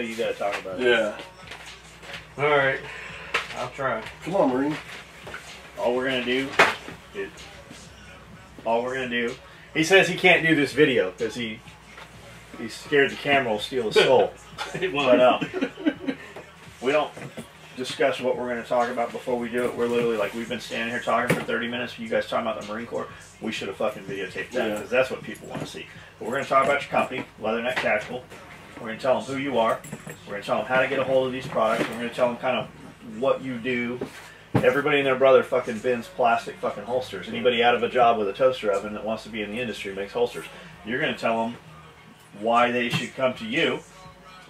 You gotta talk about it. Yeah. Alright. I'll try. Come on, Marine. All we're gonna do. He says he can't do this video because he's scared the camera will steal his soul. But we don't discuss what we're going to talk about before we do it. We're literally like, we've been standing here talking for 30 minutes. You guys talking about the Marine Corps. We should have fucking videotaped that because that's what people want to see. But we're going to talk about your company, Leatherneck Tactical. We're going to tell them who you are. We're going to tell them how to get a hold of these products. We're going to tell them kind of what you do. Everybody and their brother fucking bends plastic fucking holsters. Anybody out of a job with a toaster oven that wants to be in the industry makes holsters. You're going to tell them why they should come to you,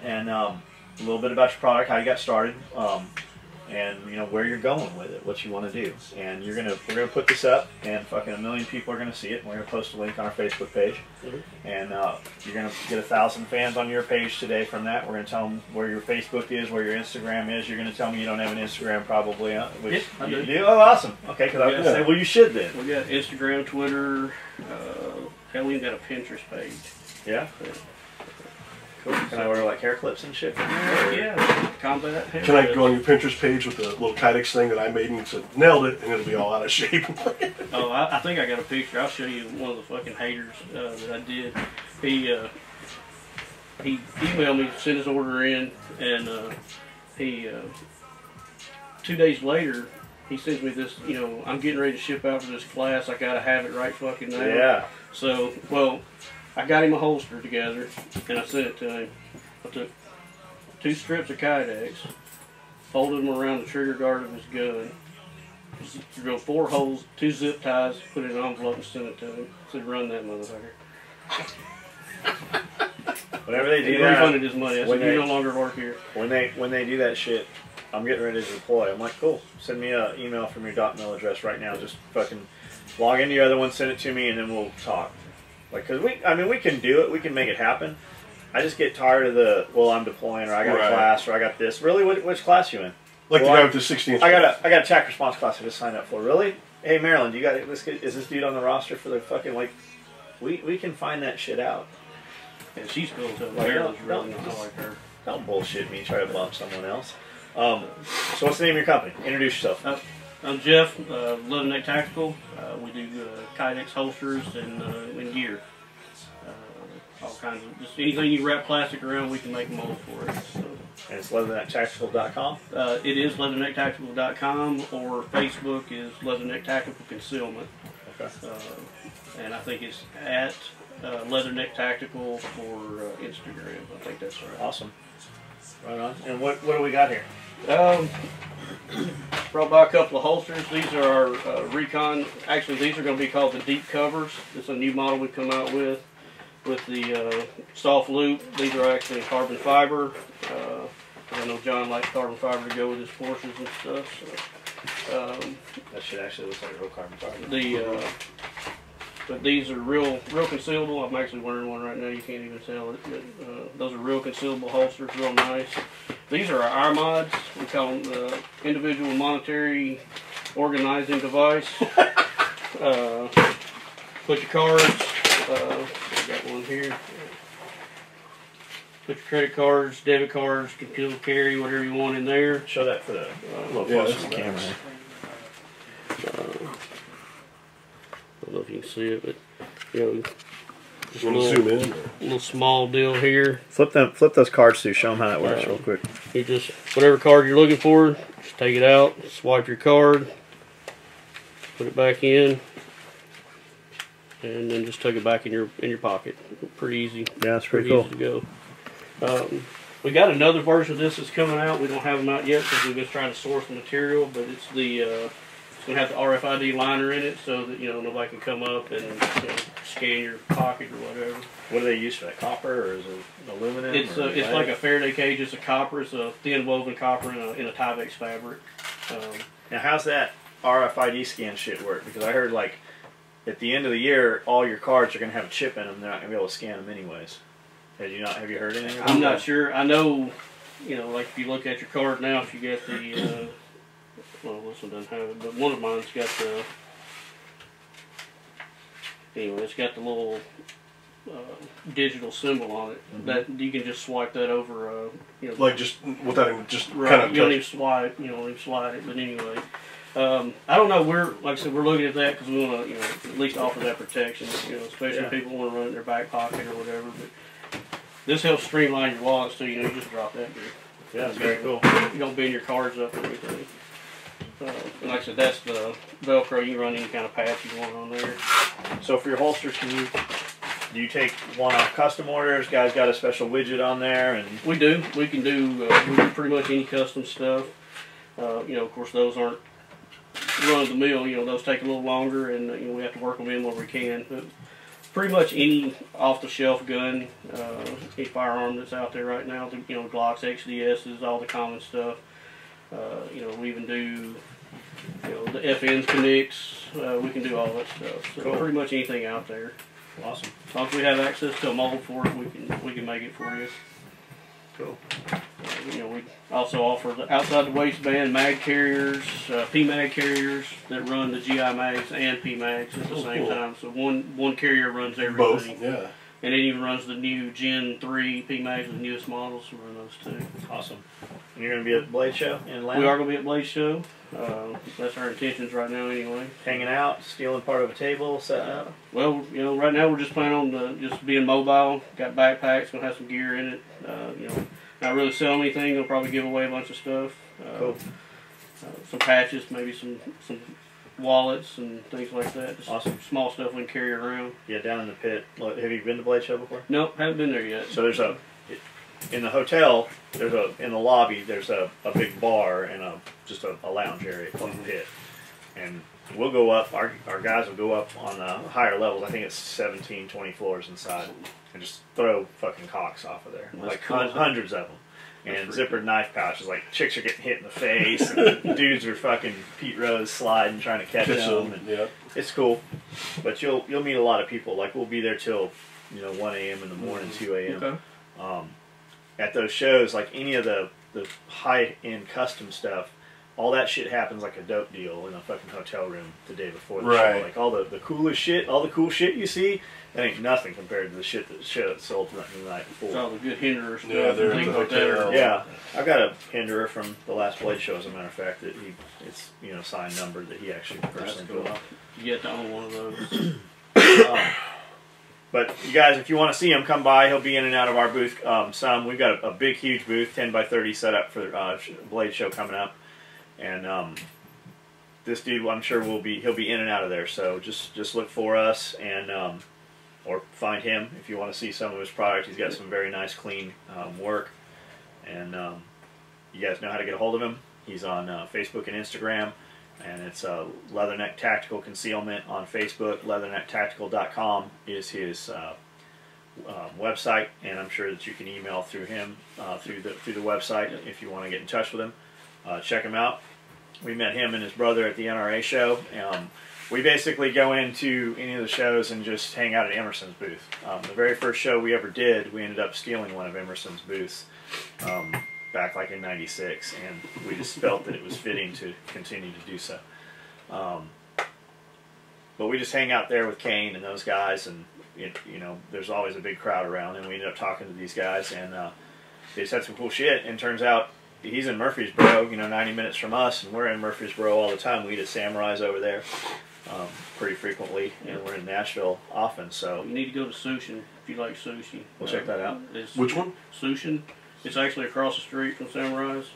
and a little bit about your product, how you got started, and you know where you're going with it, what you want to do. And we're gonna put this up, and fucking 1 million people are gonna see it. And we're gonna post a link on our Facebook page, and you're gonna get 1,000 fans on your page today from that. We're gonna tell them where your Facebook is, where your Instagram is. You're gonna tell me you don't have an Instagram, probably. Which I do. You do? Oh, awesome. Okay, because I was gonna say, well, you should then. We got Instagram, Twitter. Hell, we even got a Pinterest page. Yeah. Cool. Can I order like hair clips and shit from you? Yeah, combat. Can I go on your Pinterest page with the little Kydex thing that I made and said, nailed it, and it'll be all out of shape? Oh, I think I got a picture. I'll show you one of the fucking haters that I did. He emailed me, sent his order in, and he 2 days later, he sends me this, you know, I'm getting ready to ship out for this class. I gotta have it right fucking now. Yeah. So, well, I got him a holster together, and I sent it to him. I took 2 strips of Kydex, folded them around the trigger guard of his gun, drilled 4 holes, 2 zip ties, put it in an envelope and sent it to him. Said, run that motherfucker. Whenever they do he that, refunded his money. I said, you no longer work here. When they do that shit, I'm getting ready to deploy. I'm like, cool. Send me an email from your .mil address right now. Just fucking log into your other one, send it to me, and then we'll talk. Like, cause we can do it. We can make it happen. I just get tired of the, well, I'm deploying, or I got a class, or I got this. Really, which class you in? Like the guy with the 16-inch. I got a attack response class I just signed up for. Really? Hey, Marilyn, do you got this? Is this dude on the roster for the fucking like? We can find that shit out. And she's cool too. Like, Maryland's really not like her. Don't bullshit me. Try to bump someone else. So what's the name of your company? Introduce yourself. I'm Jeff, Leatherneck Tactical. We do Kydex holsters and gear. All kinds of, just anything you wrap plastic around, we can make molds for it. So. And it's leatherneckTactical.com? It is leatherneckTactical.com, or Facebook is Leatherneck Tactical Concealment. Okay. And I think it's at Leatherneck Tactical for Instagram. I think that's right. Awesome. Right on. And what do we got here? Brought by a couple of holsters. These are our Recon. Actually, these are going to be called the Deep Covers. This is a new model we've come out with the soft loop. These are actually carbon fiber. I know John likes carbon fiber to go with his Porsches and stuff. So, that shit actually looks like a real carbon fiber. But these are real concealable. I'm actually wearing one right now. You can't even tell it. But, those are real concealable holsters, real nice. These are our mods. We call them the individual monetary organizing device. Put your cards. I got one here. Put your credit cards, debit cards, concealed carry, whatever you want in there. Show that for the little closer to the camera. I don't know if you can see it, but you know, just a little, little small deal here. Flip those cards through. Show them how that works real quick. You just whatever card you're looking for, just take it out, swipe your card, put it back in, and then just tuck it back in your pocket. Pretty easy. Yeah, that's pretty cool. Easy to go. We got another version of this that's coming out. We don't have them out yet because we've been trying to source the material, but it's the it's going to have the RFID liner in it so that nobody can come up and scan your pocket or whatever. What do they use for that? Copper, or is it aluminum? It's like a Faraday cage. It's a copper. It's a thin woven copper in a Tyvek fabric. Now, how's that RFID scan shit work? Because I heard like at the end of the year, all your cards are going to have a chip in them. They're not going to be able to scan them anyways. Have you heard anything about that? I'm not sure. I know, like if you look at your card now, if you get the, well, this one doesn't have it, but one of mine's got the, anyway, it's got the little digital symbol on it that you can just swipe that over. You know, like just without even just right, kind of. You don't even swipe. You don't even slide it. But anyway, I don't know. Like I said, we're looking at that because we want to, at least offer that protection. Especially if people want to run it in their back pocket or whatever. But this helps streamline your wallets too. You just drop that. Yeah, it's very cool. You don't bend your cards up or anything. And like I said, that's the Velcro. You can run any kind of patch you want on there. So for your holsters, do you take one-off custom orders? Guys got a special widget on there, and we do. We can do pretty much any custom stuff. Of course, those aren't run of the mill. Those take a little longer, and we have to work them in where we can. But pretty much any off-the-shelf gun, any firearm that's out there right now. Glocks, XDSs, all the common stuff. We even do, the FNs, connects. We can do all that stuff. So cool. Pretty much anything out there. Awesome. As long as we have access to a mold for it, we can make it for you. Cool. We also offer the outside the waistband mag carriers, PMag carriers that run the GI mags and PMags at the same time. So one carrier runs everything. Both, yeah. And it even runs the new Gen 3 PMags, the newest models. We run those too. Awesome. And you're going to be at the Blade Show in Atlanta? We are going to be at Blade Show. That's our intentions right now anyway. Hanging out, stealing part of a table, setting up? Well, right now we're just planning on just being mobile. Got backpacks, going to have some gear in it. Not really sell anything. They'll probably give away a bunch of stuff. Cool. Some patches, maybe some wallets and things like that. Just awesome. Small stuff we can carry around. Yeah, down in the pit. Have you been to Blade Show before? Nope, haven't been there yet. So there's in the hotel, in the lobby, there's a big bar and just a lounge area called the pit. And we'll go up, our guys will go up on the higher levels. I think it's 17, 20 floors inside, and just throw fucking cocks off of there. That's like cool. Hundreds of them. And That's zippered knife pouches. Like, chicks are getting hit in the face, and dudes are fucking Pete Rose sliding, trying to catch them. And yeah. it's cool. But you'll meet a lot of people. Like, we'll be there till 1 a.m. in the morning, 2 a.m. Okay. At those shows, like any of the high-end custom stuff, all that shit happens like a dope deal in a fucking hotel room the day before the show. Like all the coolest shit, all the cool shit you see, that ain't nothing compared to the shit that's sold the night before. It's all the good hinderer stuff. Yeah, they're things at the like that. hotel. Yeah, I've got a hinderer from the last Blade Show, as a matter of fact, that it's signed numbered that he actually personally That's cool. built. You get to own one of those. But you guys, if you want to see him, come by. He'll be in and out of our booth. We've got a big, huge booth, 10 by 30 set up for Blade Show coming up, and this dude, I'm sure he'll be in and out of there. So just look for us and or find him if you want to see some of his product. He's got some very nice, clean work, and you guys know how to get a hold of him. He's on Facebook and Instagram. And it's Leatherneck Tactical Concealment on Facebook. LeatherneckTactical.com is his website, and I'm sure that you can email through him through the website if you want to get in touch with him. Check him out. We met him and his brother at the NRA show. We basically go into any of the shows and just hang out at Emerson's booth. The very first show we ever did, we ended up stealing one of Emerson's booths. Back like in '96, and we just felt that it was fitting to continue to do so. But we just hang out there with Kane and those guys, and there's always a big crowd around, and we ended up talking to these guys, and they just had some cool shit. And turns out he's in Murfreesboro, 90 minutes from us, and we're in Murfreesboro all the time. We eat at Samurai's over there pretty frequently, and we're in Nashville often. So you need to go to Sushin if you like sushi. We'll check that out. Which one? Sushin. It's actually across the street from Samurai's.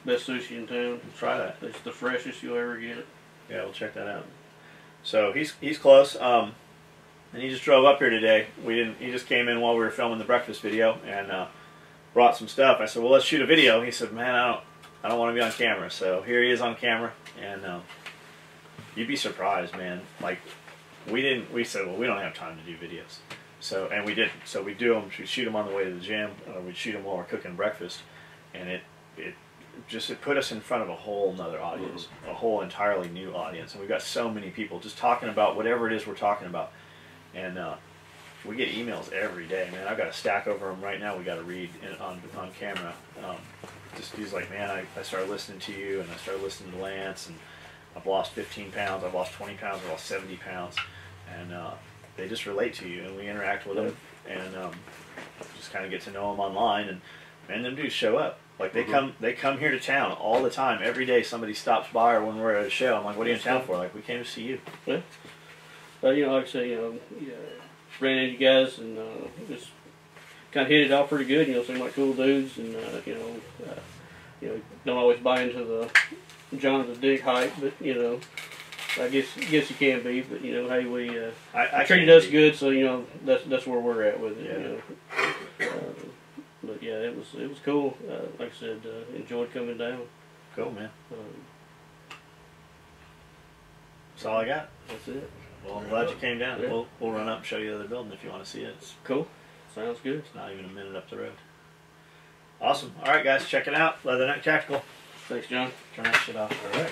Best sushi in town. Try that. It's the freshest you'll ever get. Yeah, we'll check that out. So he's close, and he just drove up here today. He just came in while we were filming the breakfast video and brought some stuff. I said, well, let's shoot a video. He said, man, I don't want to be on camera. So here he is on camera, and you'd be surprised, man. Like we said, well, we don't have time to do videos. So, and we didn't. So we do them. We shoot them on the way to the gym. We'd shoot them while we're cooking breakfast, and it put us in front of a whole nother audience, a whole entirely new audience. And we've got so many people just talking about whatever it is we're talking about, and we get emails every day, man. I've got a stack over them right now. We got to read on camera. He's like, man, I started listening to you, and I started listening to Lance, and I've lost 15 pounds. I've lost 20 pounds. I've lost 70 pounds, and they just relate to you, and we interact with them, and just kind of get to know them online. And man, them dudes show up. Like they come here to town all the time. Every day somebody stops by, or when we're at a show, I'm like, "What are you in town for?" Like, we came to see you. Yeah. You know, like I say, you know, ran into you guys and just kind of hit it off pretty good. You know, seem like cool dudes, and you know, don't always buy into the John the Dick hype, but you know, I guess you can be. But you know, hey, we I treated us good, so you know that's where we're at with it. Yeah. You know. But yeah, it was cool. Like I said, enjoyed coming down. Cool, man. That's all I got. That's it. Well, I'm glad you came down. Yeah. We'll run up and show you the other building if you want to see it. It's cool. Sounds good. It's not even a minute up the road. Awesome. All right, guys, check it out. Leatherneck Tactical. Thanks, John. Turn that shit off. All right.